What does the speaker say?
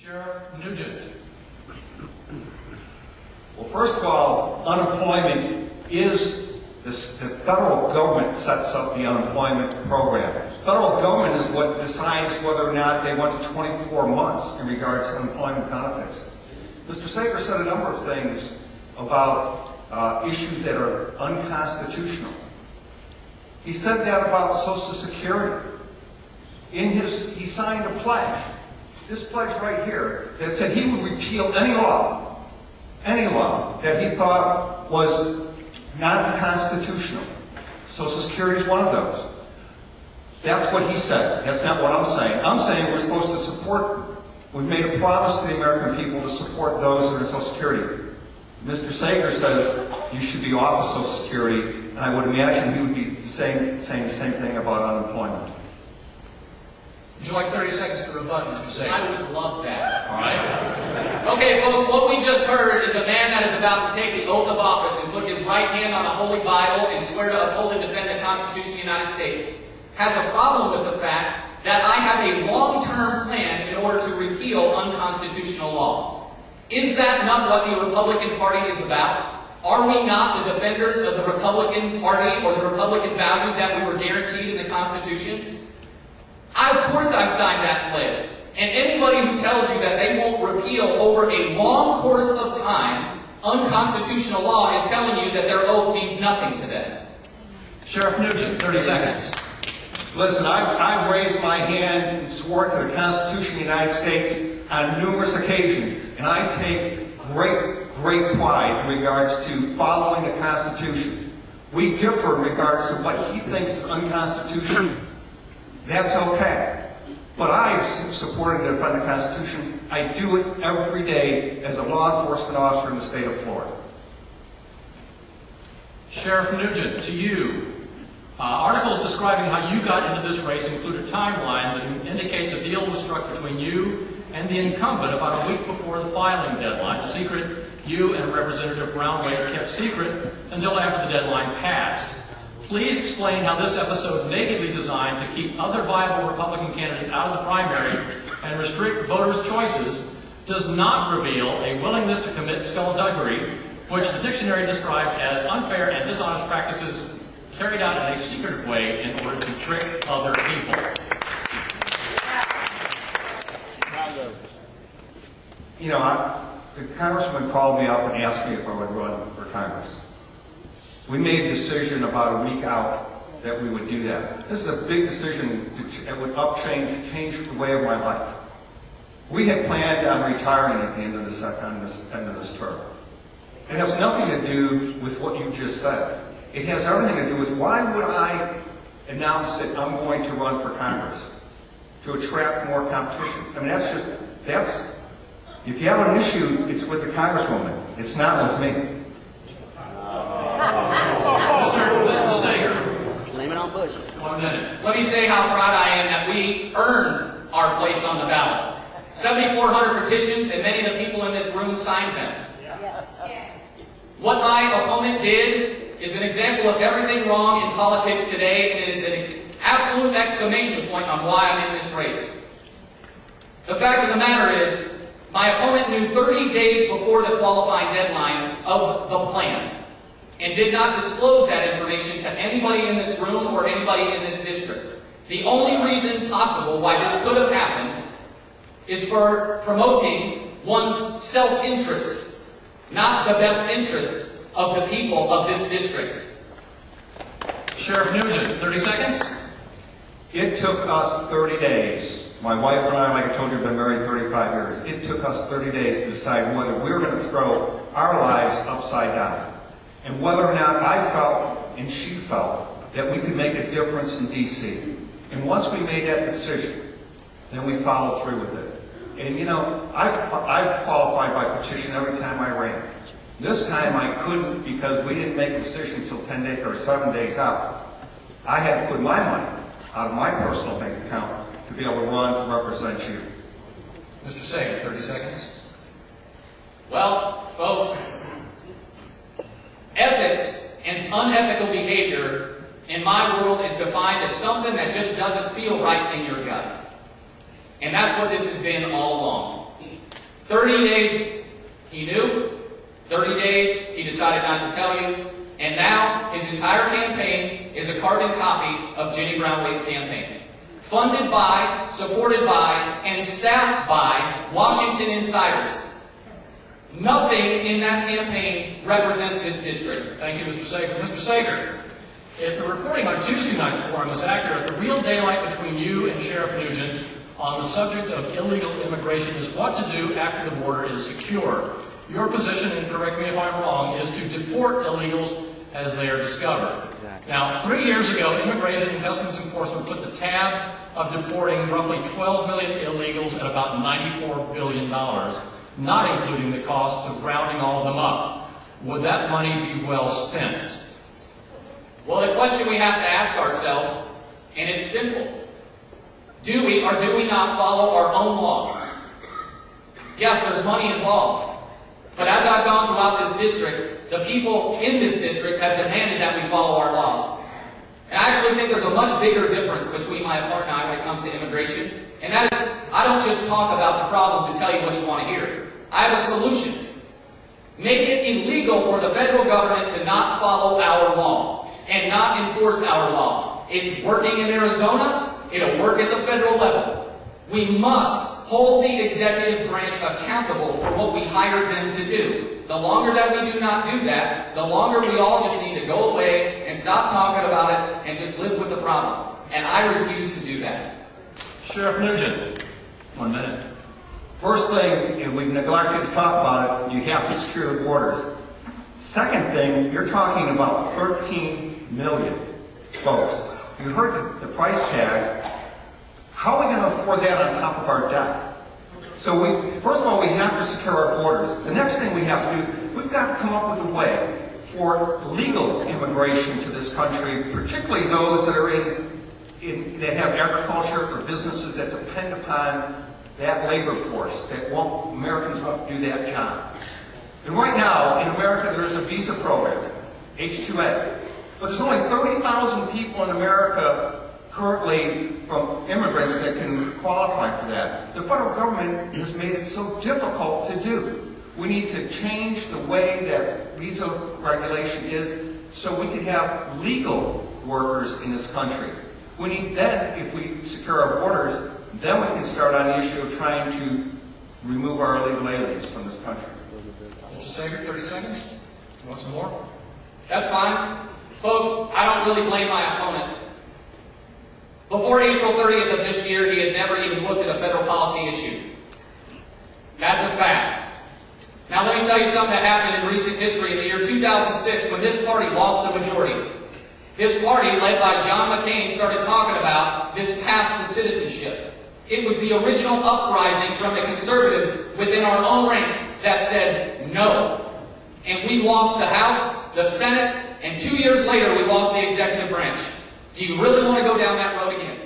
Sheriff Nugent. Well, first of all, unemployment is, the federal government sets up the unemployment program. The federal government is what decides whether or not they want to 24 months in regards to unemployment benefits. Mr. Sager said a number of things about issues that are unconstitutional. He said that about Social Security. He signed a pledge, this pledge right here, that said he would repeal any law that he thought was not constitutional. Social Security is one of those. That's what he said. That's not what I'm saying. I'm saying we're supposed to support, we've made a promise to the American people to support those that are in Social Security. Mr. Sager says you should be off of Social Security, and I would imagine he would be saying the same thing about unemployment. Would you like 30 seconds to rebut, Mr. Sager? I would love that. All right. Okay, folks, what we just heard is a man that is about to take the oath of office and put his right hand on the Holy Bible and swear to uphold and defend the Constitution of the United States, has a problem with the fact that I have a long-term plan in order to repeal unconstitutional law. Is that not what the Republican Party is about? Are we not the defenders of the Republican Party or the Republican values that we were guaranteed in the Constitution? Of course I signed that pledge. And anybody who tells you that they won't repeal over a long course of time unconstitutional law is telling you that their oath means nothing to them. Sheriff Nugent, 30 seconds. Listen, I've raised my hand and swore to the Constitution of the United States on numerous occasions, and I take great pride in regards to following the Constitution. We differ in regards to what he thinks is unconstitutional. That's okay. But I've supported and defended the Constitution. I do it every day as a law enforcement officer in the state of Florida. Sheriff Nugent, to you. Articles describing how you got into this race include a timeline that indicates a deal was struck between you and the incumbent about a week before the filing deadline, a secret you and Representative Brownway kept secret until after the deadline passed. Please explain how this episode, nakedly designed to keep other viable Republican candidates out of the primary and restrict voters' choices, does not reveal a willingness to commit skullduggery, which the dictionary describes as unfair and dishonest practices carried out in a secretive way in order to trick other people. You know, the congressman called me up and asked me if I would run for Congress. We made a decision about a week out that we would do that. This is a big decision that would change the way of my life. We had planned on retiring at the end of this term. It has nothing to do with what you just said. It has everything to do with why would I announce that I'm going to run for Congress? To attract more competition. I mean, that's, if you have an issue, it's with the Congresswoman. It's not with me. Mr. Sager. Blame it on Bush. 1 minute. Let me say how proud I am that we earned our place on the ballot. 7,400 petitions, and many of the people in this room signed them. Yes. What my opponent did is an example of everything wrong in politics today, and it is an absolute exclamation point on why I'm in this race. The fact of the matter is, my opponent knew 30 days before the qualifying deadline of the plan, and did not disclose that information to anybody in this room or anybody in this district. The only reason possible why this could have happened is for promoting one's self-interest, not the best interest of the people of this district. Sheriff Nugent, 30 seconds. It took us 30 days. My wife and I, like I told you, have been married 35 years. It took us 30 days to decide whether we were going to throw our lives upside down. And whether or not I felt, and she felt, that we could make a difference in D.C. And once we made that decision, then we followed through with it. And you know, I've qualified by petition every time I ran. This time I couldn't because we didn't make a decision until 10 days or 7 days out. I had to put my money out of my personal bank account to be able to run to represent you. Mr. Sager, 30 seconds. Well, folks, ethics and unethical behavior in my world is defined as something that just doesn't feel right in your gut. And that's what this has been all along. 30 days he knew, 30 days he decided not to tell you, and now his entire campaign is a carbon copy of Jenny Brown Wade's campaign. Funded by, supported by, and staffed by Washington insiders. Nothing in that campaign represents this district. Thank you, Mr. Sager. Mr. Sager, if the reporting on Tuesday night's forum is accurate, the real daylight between you and Sheriff Nugent on the subject of illegal immigration is what to do after the border is secure. Your position, and correct me if I'm wrong, is to deport illegals as they are discovered. Exactly. Now, 3 years ago, Immigration and Customs Enforcement put the tab of deporting roughly 12 million illegals at about $94 billion, not including the costs of rounding all of them up. Would that money be well spent? Well, the question we have to ask ourselves, and it's simple. Do we or do we not follow our own laws? Yes, there's money involved. But as I've gone throughout this district, the people in this district have demanded that we follow our laws. And I actually think there's a much bigger difference between my opponent and I when it comes to immigration. And that is, I don't just talk about the problems and tell you what you want to hear. I have a solution. Make it illegal for the federal government to not follow our law and not enforce our law. It's working in Arizona. It'll work at the federal level. We must hold the executive branch accountable for what we hired them to do. The longer that we do not do that, the longer we all just need to go away and stop talking about it and just live with the problem. And I refuse to do that. Sheriff Nugent, 1 minute. First thing, and we've neglected to talk about it, you have to secure the borders. Second thing, you're talking about 13 million folks. You heard the price tag. How are we going to afford that on top of our debt? So first of all, we have to secure our borders. The next thing we have to do, we've got to come up with a way for legal immigration to this country, particularly those that are that have agriculture or businesses that depend upon that labor force, Americans won't do that job. And right now, in America, there's a visa program, H-2A. But there's only 30,000 people in America currently from immigrants that can qualify for that. The federal government has made it so difficult to do. We need to change the way that visa regulation is so we can have legal workers in this country. We need then, if we secure our borders, then we can start on the issue of trying to remove our illegal aliens from this country. Mr. Sager, 30 seconds. You want some more? That's fine. Folks, I don't really blame my opponent. Before April 30th of this year, he had never even looked at a federal policy issue. That's a fact. Now let me tell you something that happened in recent history. In the year 2006, when this party lost the majority, this party, led by John McCain, started talking about this path to citizenship. It was the original uprising from the conservatives within our own ranks that said no. And we lost the House, the Senate, and 2 years later we lost the executive branch. Do you really want to go down that road again?